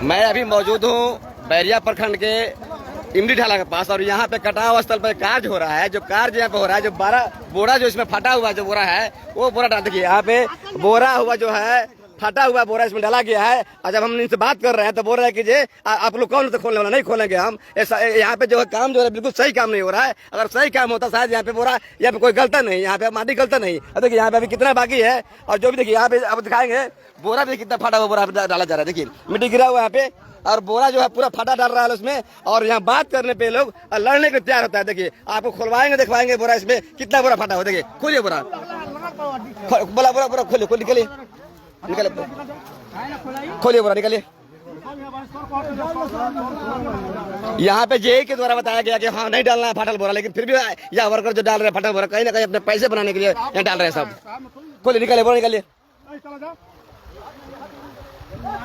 मैं अभी मौजूद हूँ बैरिया प्रखंड के इमली ढाला के पास और यहाँ पे कटाव स्थल पर कार्य हो रहा है। जो कार्य यहाँ पे हो रहा है, जो 12 बोरा जो इसमें फटा हुआ जो बोरा है वो बोरा डाल देखिए यहाँ पे बोरा हुआ जो है फटा हुआ बोरा इसमें डाला गया है। और जब हम इनसे बात कर रहे हैं तो बोल रहे हैं कि जे आप लोग कौन तो खोलने वाला, नहीं खोलेंगे हम। ऐसा यहाँ पे जो है काम जो है बिल्कुल सही काम नहीं हो रहा है। अगर सही काम होता शायद यहाँ पे बोरा यहाँ पे कोई गलता नहीं, यहाँ पे माटी गलता नहीं। अब देखिए यहाँ पे अभी कितना बाकी है और जो भी देखिए यहाँ पे अब दिखाएंगे बोरा भी कितना फटा हुआ बोरा डाला जा रहा है। देखिए मिट्टी गिरा हुआ यहाँ पे और बोरा जो है पूरा फटा डाल रहा है उसमें। और यहाँ बात करने पे लोग लड़ने के तैयार होता है। देखिए आपको खुलवाएंगे दिखवाएंगे बोरा इसमें कितना बोरा फटा हो। देखिए खोलिए बोरा, बोला बोरा बोरा खोलिए, खोल निकलिए निकले, खोलिए बोरा निकलिए। यहाँ पे जेई के द्वारा बताया गया कि हाँ नहीं डालना है फटल बोरा, लेकिन फिर भी यह वर्कर जो डाल रहे हैं फटल बोरा कहीं ना कहीं अपने पैसे बनाने के लिए यहाँ डाल रहे हैं सब। खोलिए निकलिए बोरा निकलिए।